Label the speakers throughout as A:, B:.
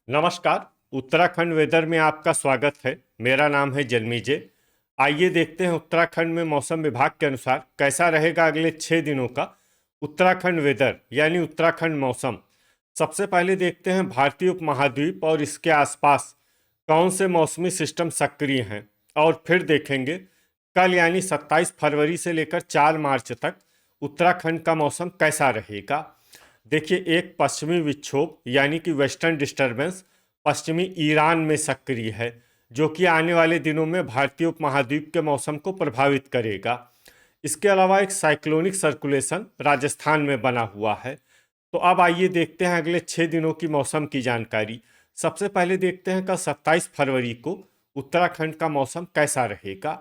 A: नमस्कार। उत्तराखंड वेदर में आपका स्वागत है। मेरा नाम है जन्मीजय। आइए देखते हैं उत्तराखंड में मौसम विभाग के अनुसार कैसा रहेगा अगले 6 दिनों का उत्तराखंड वेदर यानी उत्तराखंड मौसम। सबसे पहले देखते हैं भारतीय उपमहाद्वीप और इसके आसपास कौन से मौसमी सिस्टम सक्रिय हैं, और फिर देखेंगे कल यानी 27 फरवरी से लेकर 4 मार्च तक उत्तराखंड का मौसम कैसा रहेगा। देखिए, एक पश्चिमी विक्षोभ यानी कि वेस्टर्न डिस्टरबेंस पश्चिमी ईरान में सक्रिय है, जो कि आने वाले दिनों में भारतीय उपमहाद्वीप के मौसम को प्रभावित करेगा। इसके अलावा एक साइक्लोनिक सर्कुलेशन राजस्थान में बना हुआ है। तो अब आइए देखते हैं अगले 6 दिनों की मौसम की जानकारी। सबसे पहले देखते हैं कल 27 फरवरी को उत्तराखंड का मौसम कैसा रहेगा।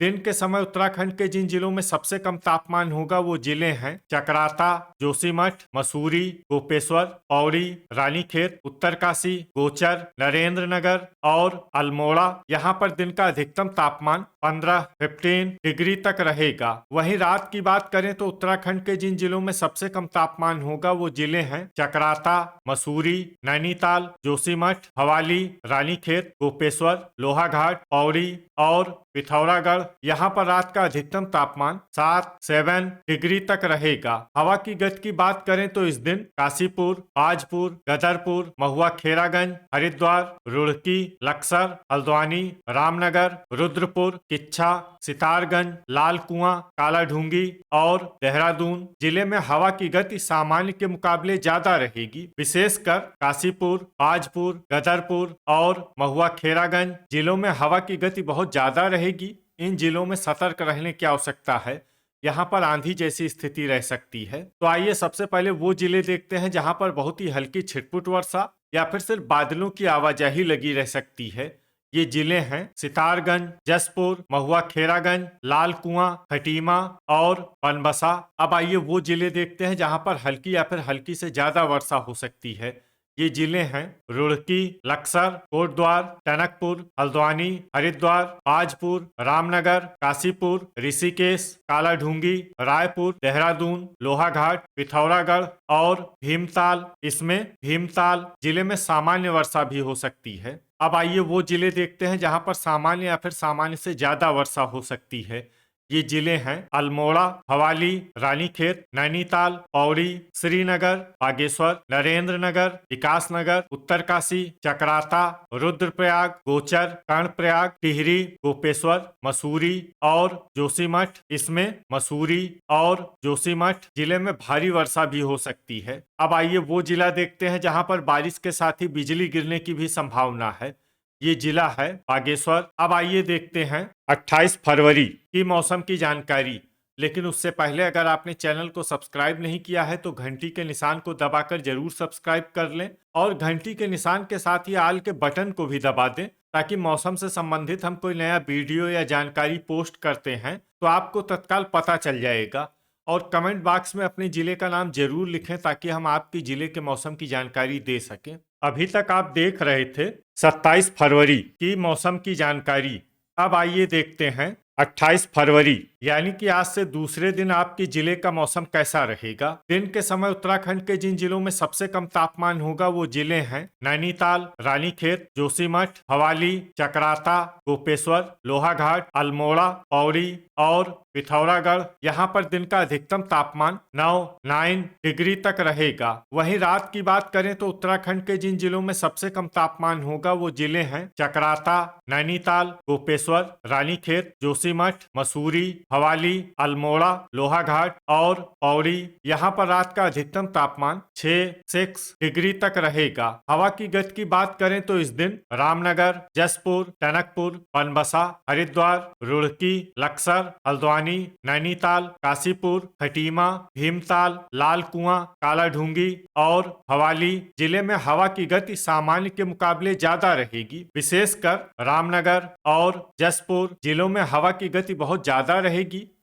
A: दिन के समय उत्तराखंड के जिन जिलों में सबसे कम तापमान होगा वो जिले हैं चकराता, जोशीमठ, मसूरी, गोपेश्वर, पौड़ी, रानीखेत, उत्तरकाशी, गोचर, नरेंद्र नगर और अल्मोड़ा। यहाँ पर दिन का अधिकतम तापमान 15 डिग्री तक रहेगा। वहीं रात की बात करें तो उत्तराखंड के जिन जिलों में सबसे कम तापमान होगा वो जिले हैं चकराता, मसूरी, नैनीताल, जोशीमठ, हवाली, रानीखेत, गोपेश्वर, लोहाघाट, पौड़ी और पिथौरागढ़। यहाँ पर रात का अधिकतम तापमान 7 डिग्री तक रहेगा। हवा की गति की बात करें तो इस दिन काशीपुर, आजपुर, गदरपुर, महुआ, खेरागंज, हरिद्वार, रुड़की, लक्सर, हल्द्वानी, रामनगर, रुद्रपुर, किच्छा, सितारगंज, लाल कुआं, काला ढूंगी और देहरादून जिले में हवा की गति सामान्य के मुकाबले ज्यादा रहेगी। विशेषकर काशीपुर, आजपुर, गदरपुर और महुआ, खेरागंज जिलों में हवा की गति बहुत ज्यादा रहेगी। इन जिलों में सतर्क रहने की आवश्यकता है। यहाँ पर आंधी जैसी स्थिति रह सकती है। तो आइए सबसे पहले वो जिले देखते हैं जहाँ पर बहुत ही हल्की छिटपुट वर्षा या फिर सिर्फ बादलों की आवाजाही लगी रह सकती है। ये जिले हैं सितारगंज, जसपुर, महुआ, खेरागंज, लाल कुआं, खटीमा और बनबसा। अब आइए वो जिले देखते हैं जहाँ पर हल्की या फिर हल्की से ज्यादा वर्षा हो सकती है। ये जिले हैं रुड़की, लक्सर, कोटद्वार, टनकपुर, हल्द्वानी, हरिद्वार, आजपुर, रामनगर, काशीपुर, ऋषिकेश, काला ढूंगी, रायपुर, देहरादून, लोहाघाट, पिथौरागढ़ और भीमताल। इसमें भीमताल जिले में सामान्य वर्षा भी हो सकती है। अब आइए वो जिले देखते हैं जहां पर सामान्य या फिर सामान्य से ज्यादा वर्षा हो सकती है। ये जिले हैं अल्मोड़ा, हवाली, रानीखेत, नैनीताल, पौड़ी, श्रीनगर, बागेश्वर, नरेंद्र नगर, विकास नगर, उत्तरकाशी, चकराता, रुद्रप्रयाग, गोचर, कर्णप्रयाग, टिहरी, गोपेश्वर, मसूरी और जोशीमठ। इसमें मसूरी और जोशीमठ जिले में भारी वर्षा भी हो सकती है। अब आइए वो जिला देखते हैं जहां पर बारिश के साथ ही बिजली गिरने की भी संभावना है। ये जिला है बागेश्वर। अब आइए देखते हैं 28 फरवरी की मौसम की जानकारी। लेकिन उससे पहले अगर आपने चैनल को सब्सक्राइब नहीं किया है तो घंटी के निशान को दबाकर जरूर सब्सक्राइब कर लें और घंटी के निशान के साथ ही आल के बटन को भी दबा दें, ताकि मौसम से संबंधित हम कोई नया वीडियो या जानकारी पोस्ट करते हैं तो आपको तत्काल पता चल जाएगा। और कमेंट बॉक्स में अपने जिले का नाम जरूर लिखें ताकि हम आपके जिले के मौसम की जानकारी दे सकें। अभी तक आप देख रहे थे 27 फरवरी की मौसम की जानकारी। अब आइए देखते हैं 28 फरवरी यानी कि आज से दूसरे दिन आपके जिले का मौसम कैसा रहेगा। दिन के समय उत्तराखंड के जिन जिलों में सबसे कम तापमान होगा वो जिले हैं नैनीताल, रानीखेत, जोशीमठ, हवाली, चकराता, गोपेश्वर, लोहाघाट, अल्मोड़ा, पौड़ी और पिथौरागढ़। यहाँ पर दिन का अधिकतम तापमान 9 डिग्री तक रहेगा। वहीं रात की बात करें तो उत्तराखंड के जिन जिलों में सबसे कम तापमान होगा वो जिले हैं चकराता, नैनीताल, गोपेश्वर, रानीखेत, जोशीमठ, मसूरी, हवाली, अल्मोड़ा, लोहाघाट और पौड़ी। यहाँ पर रात का अधिकतम तापमान 6 डिग्री तक रहेगा। हवा की गति की बात करें तो इस दिन रामनगर, जसपुर, टनकपुर, बनबसा, हरिद्वार, रुड़की, लक्सर, हल्द्वानी, नैनीताल, काशीपुर, खटीमा, भीमताल, लाल कुआं, काला ढूंगी और हवाली जिले में हवा की गति सामान्य के मुकाबले ज्यादा रहेगी। विशेषकर रामनगर और जसपुर जिलों में हवा की गति बहुत ज्यादा रहेगी।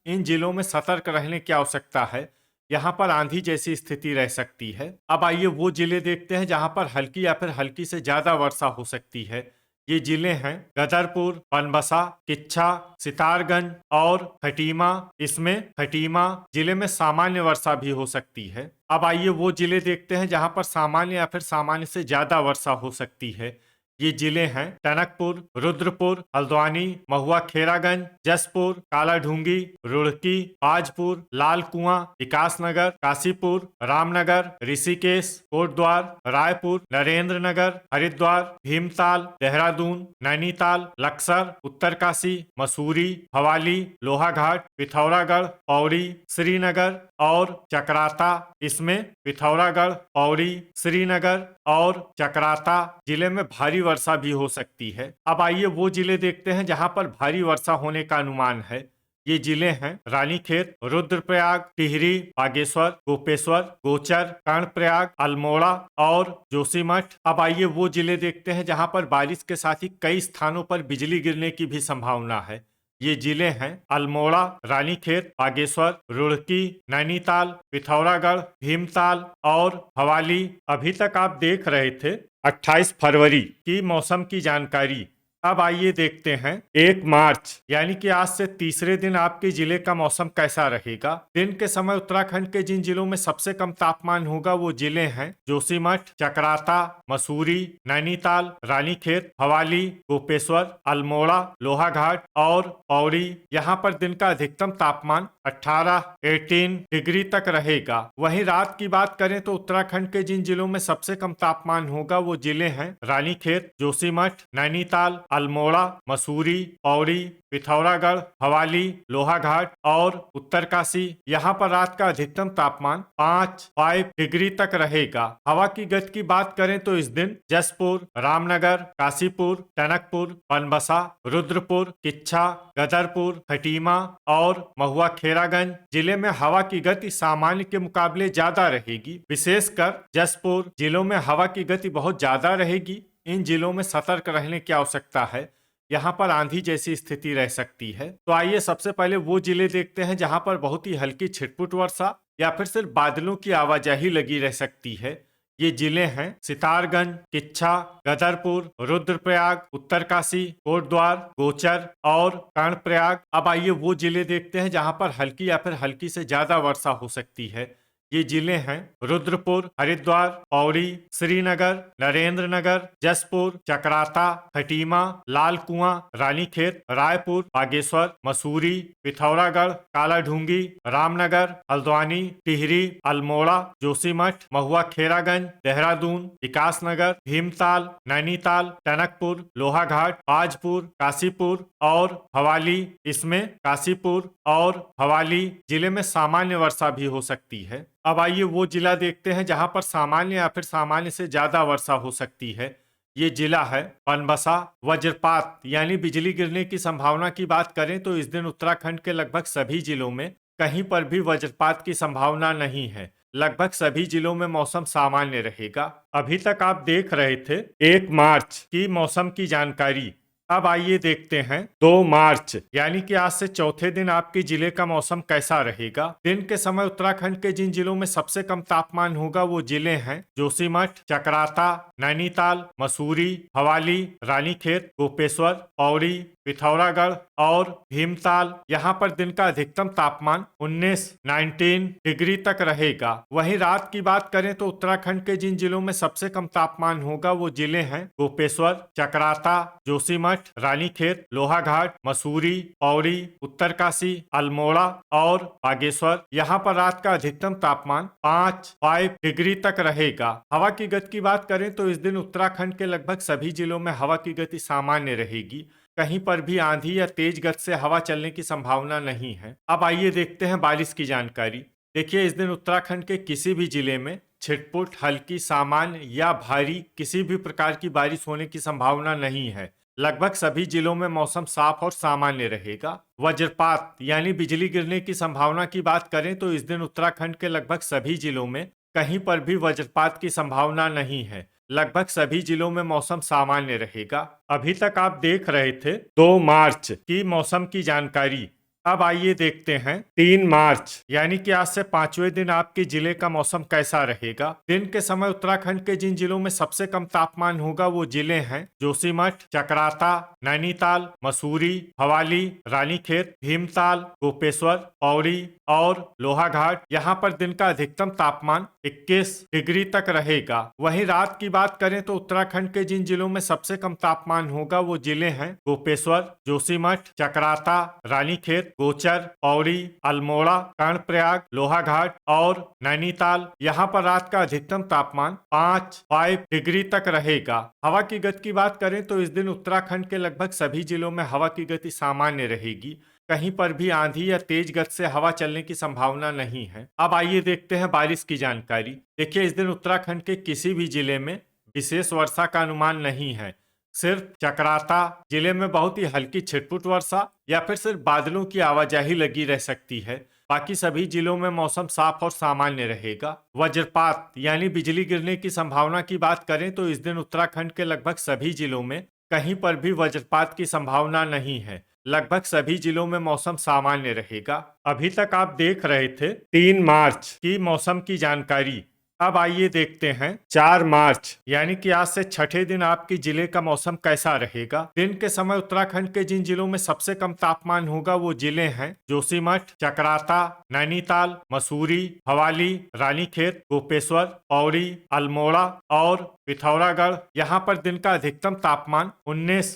A: इन जिलों में सतर्क रहने की आवश्यकता है। यहाँ पर आंधी जैसी स्थिति रह सकती है। अब आइए वो जिले देखते हैं जहाँ पर हल्की या फिर हल्की से ज्यादा वर्षा हो सकती है। ये जिले हैं गदरपुर, बनबसा, किच्छा, सितारगंज और खटीमा। इसमें खटीमा जिले में सामान्य वर्षा भी हो सकती है। अब आइए वो जिले देखते हैं जहां पर सामान्य या फिर सामान्य से ज्यादा वर्षा हो सकती है। ये जिले हैं टनकपुर, रुद्रपुर, हल्द्वानी, महुआ खेरागंज, जसपुर, कालाढूंगी, रुड़की, आजपुर, लाल कुआं, विकासनगर, काशीपुर, रामनगर, ऋषिकेश, कोटद्वार, रायपुर, नरेंद्र नगर, हरिद्वार, भीमताल, देहरादून, नैनीताल, लक्सर, उत्तरकाशी, मसूरी, भवाली, लोहाघाट, पिथौरागढ़, पौड़ी, श्रीनगर और चकराता। इसमें पिथौरागढ़, पौड़ी, श्रीनगर और चकराता जिले में भारी वर्षा भी हो सकती है। अब आइए वो जिले देखते हैं जहां पर भारी वर्षा होने का अनुमान है। ये जिले हैं रानीखेत, रुद्रप्रयाग, टिहरी, बागेश्वर, गोपेश्वर, गोचर, कर्णप्रयाग, अल्मोड़ा और जोशीमठ। अब आइए वो जिले देखते हैं जहां पर बारिश के साथ ही कई स्थानों पर बिजली गिरने की भी संभावना है। ये जिले हैं अल्मोड़ा, रानीखेत, बागेश्वर, रुड़की, नैनीताल, पिथौरागढ़, भीमताल और भवाली। अभी तक आप देख रहे थे 28 फरवरी की मौसम की जानकारी। अब आइए देखते हैं 1 मार्च यानी कि आज से तीसरे दिन आपके जिले का मौसम कैसा रहेगा। दिन के समय उत्तराखंड के जिन जिलों में सबसे कम तापमान होगा वो जिले हैं जोशीमठ, चकराता, मसूरी, नैनीताल, रानीखेत, भवाली, गोपेश्वर, अल्मोड़ा, लोहाघाट और पौड़ी। यहाँ पर दिन का अधिकतम तापमान 18 डिग्री तक रहेगा। वहीं रात की बात करें तो उत्तराखंड के जिन जिलों में सबसे कम तापमान होगा वो जिले हैं रानीखेत, जोशीमठ, नैनीताल, अल्मोड़ा, मसूरी, पौड़ी, पिथौरागढ़, भवाली, लोहाघाट और उत्तरकाशी। यहाँ पर रात का अधिकतम तापमान 5 डिग्री तक रहेगा। हवा की गति की बात करें तो इस दिन जसपुर, रामनगर, काशीपुर, टनकपुर, बनबसा, रुद्रपुर, किच्छा, गदरपुर, खटीमा और महुआ खेरागंज जिले में हवा की गति सामान्य के मुकाबले ज्यादा रहेगी। विशेषकर जसपुर जिलों में हवा की गति बहुत ज्यादा रहेगी। इन जिलों में सतर्क रहने की आवश्यकता है। यहाँ पर आंधी जैसी स्थिति रह सकती है। तो आइए सबसे पहले वो जिले देखते हैं जहाँ पर बहुत ही हल्की छिटपुट वर्षा या फिर सिर्फ बादलों की आवाजाही लगी रह सकती है। ये जिले हैं सितारगंज, किच्छा, गदरपुर, रुद्रप्रयाग, उत्तरकाशी, कोटद्वार, गोचर और कर्णप्रयाग। अब आइए वो जिले देखते हैं जहाँ पर हल्की या फिर हल्की से ज्यादा वर्षा हो सकती है। ये जिले हैं रुद्रपुर, हरिद्वार, पौड़ी, श्रीनगर, नरेंद्र नगर, जसपुर, चकराता, खटीमा, लाल कुआं, रानीखेत, रायपुर, बागेश्वर, मसूरी, पिथौरागढ़, कालाढूंगी, रामनगर, हल्द्वानी, टिहरी, अल्मोड़ा, जोशीमठ, महुआ खेरागंज, देहरादून, विकासनगर, भीमताल, नैनीताल, टनकपुर, लोहाघाट, आजपुर, काशीपुर और भवाली। इसमें काशीपुर और भवाली जिले में सामान्य वर्षा भी हो सकती है। अब आइए वो जिला देखते हैं जहां पर सामान्य या फिर सामान्य से ज्यादा वर्षा हो सकती है। ये जिला है बनबसा। वज्रपात यानी बिजली गिरने की संभावना की बात करें तो इस दिन उत्तराखंड के लगभग सभी जिलों में कहीं पर भी वज्रपात की संभावना नहीं है। लगभग सभी जिलों में मौसम सामान्य रहेगा। अभी तक आप देख रहे थे 1 मार्च की मौसम की जानकारी। अब आइए देखते हैं 2 मार्च यानी कि आज से चौथे दिन आपके जिले का मौसम कैसा रहेगा। दिन के समय उत्तराखंड के जिन जिलों में सबसे कम तापमान होगा वो जिले हैं जोशीमठ, चकराता, नैनीताल, मसूरी, भवाली, रानीखेत, गोपेश्वर, पौड़ी, पिथौरागढ़ और भीमताल। यहाँ पर दिन का अधिकतम तापमान 19 डिग्री तक रहेगा। वहीं रात की बात करें तो उत्तराखंड के जिन जिलों में सबसे कम तापमान होगा वो जिले हैं गोपेश्वर, चकराता, जोशीमठ, रानीखेत, लोहाघाट, मसूरी, पौड़ी, उत्तरकाशी, अल्मोड़ा और बागेश्वर। यहाँ पर रात का अधिकतम तापमान 5 डिग्री तक रहेगा। हवा की गति की बात करें तो इस दिन उत्तराखंड के लगभग सभी जिलों में हवा की गति सामान्य रहेगी। कहीं पर भी आंधी या तेज गति से हवा चलने की संभावना नहीं है। अब आइए देखते हैं बारिश की जानकारी। देखिए इस दिन उत्तराखंड के किसी भी जिले में छिटपुट, हल्की, सामान्य या भारी किसी भी प्रकार की बारिश होने की संभावना नहीं है। लगभग सभी जिलों में मौसम साफ और सामान्य रहेगा। वज्रपात यानी बिजली गिरने की संभावना की बात करें तो इस दिन उत्तराखंड के लगभग सभी जिलों में कहीं पर भी वज्रपात की संभावना नहीं है। लगभग सभी जिलों में मौसम सामान्य रहेगा। अभी तक आप देख रहे थे 2 मार्च की मौसम की जानकारी। अब आइए देखते हैं 3 मार्च यानी कि आज से 5वें दिन आपके जिले का मौसम कैसा रहेगा। दिन के समय उत्तराखंड के जिन जिलों में सबसे कम तापमान होगा वो जिले हैं जोशीमठ, चकराता, नैनीताल, मसूरी, भवाली, रानीखेत, भीमताल, गोपेश्वर, पौड़ी और लोहाघाट। यहाँ पर दिन का अधिकतम तापमान 21 डिग्री तक रहेगा। वहीं रात की बात करें तो उत्तराखंड के जिन जिलों में सबसे कम तापमान होगा वो जिले हैं गोपेश्वर, जोशीमठ, चकराता, रानीखेत, गोचर, पौड़ी, अल्मोड़ा, कर्णप्रयाग, लोहाघाट और नैनीताल। यहाँ पर रात का अधिकतम तापमान 5 डिग्री तक रहेगा। हवा की गति की बात करें तो इस दिन उत्तराखंड के लगभग सभी जिलों में हवा की गति सामान्य रहेगी। कहीं पर भी आंधी या तेज गति से हवा चलने की संभावना नहीं है। अब आइए देखते हैं बारिश की जानकारी। देखिए, इस दिन उत्तराखंड के किसी भी जिले में विशेष वर्षा का अनुमान नहीं है। सिर्फ चकराता जिले में बहुत ही हल्की छिटपुट वर्षा या फिर सिर्फ बादलों की आवाजाही लगी रह सकती है। बाकी सभी जिलों में मौसम साफ और सामान्य रहेगा। वज्रपात यानी बिजली गिरने की संभावना की बात करें तो इस दिन उत्तराखंड के लगभग सभी जिलों में कहीं पर भी वज्रपात की संभावना नहीं है। लगभग सभी जिलों में मौसम सामान्य रहेगा। अभी तक आप देख रहे थे 3 मार्च की मौसम की जानकारी। अब आइए देखते हैं 4 मार्च यानी कि आज से छठे दिन आपके जिले का मौसम कैसा रहेगा। दिन के समय उत्तराखंड के जिन जिलों में सबसे कम तापमान होगा वो जिले हैं जोशीमठ, चकराता, नैनीताल, मसूरी, भवाली, रानीखेत, गोपेश्वर, पौड़ी, अल्मोड़ा और पिथौरागढ़। यहाँ पर दिन का अधिकतम तापमान 19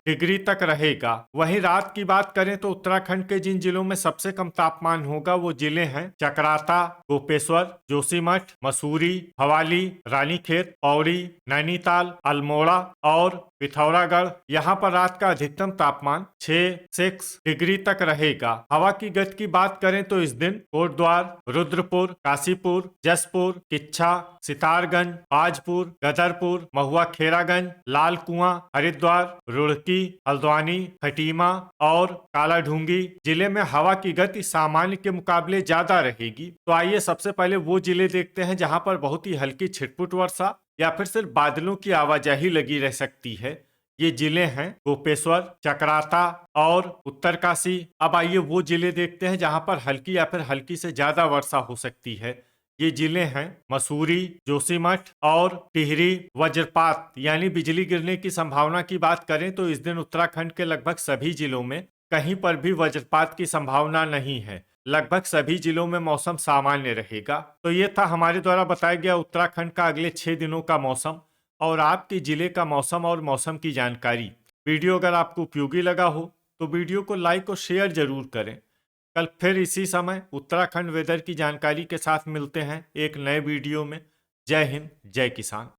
A: डिग्री तक रहेगा। वहीं रात की बात करें तो उत्तराखंड के जिन जिलों में सबसे कम तापमान होगा वो जिले हैं चकराता, गोपेश्वर, जोशीमठ, मसूरी, भवाली, रानीखेत, पौड़ी, नैनीताल, अल्मोड़ा और पिथौरागढ़। यहाँ पर रात का अधिकतम तापमान 6 डिग्री तक रहेगा। हवा की गति की बात करें तो इस दिन कोटद्वार, रुद्रपुर, काशीपुर, जसपुर, किच्छा, सितारगंज, आजपुर, गदरपुर, महुआ खेरागंज, लाल कुआं, हरिद्वार, रुड़की, हल्द्वानी, खटीमा और कालाढूंगी जिले में हवा की गति सामान्य के मुकाबले ज्यादा रहेगी। तो आइए सबसे पहले वो जिले देखते हैं जहां पर बहुत ही हल्की छिटपुट वर्षा या फिर सिर्फ बादलों की आवाजाही लगी रह सकती है। ये जिले हैं गोपेश्वर, चकराता और उत्तरकाशी। अब आइए वो जिले देखते हैं जहां पर हल्की या फिर हल्की से ज्यादा वर्षा हो सकती है। ये जिले हैं मसूरी, जोशीमठ और टिहरी। वज्रपात यानी बिजली गिरने की संभावना की बात करें तो इस दिन उत्तराखंड के लगभग सभी जिलों में कहीं पर भी वज्रपात की संभावना नहीं है। लगभग सभी जिलों में मौसम सामान्य रहेगा। तो ये था हमारे द्वारा बताया गया उत्तराखंड का अगले 6 दिनों का मौसम और आपके जिले का मौसम और मौसम की जानकारी। वीडियो अगर आपको उपयोगी लगा हो तो वीडियो को लाइक और शेयर जरूर करें। कल फिर इसी समय उत्तराखंड वेदर की जानकारी के साथ मिलते हैं एक नए वीडियो में। जय हिंद, जय किसान।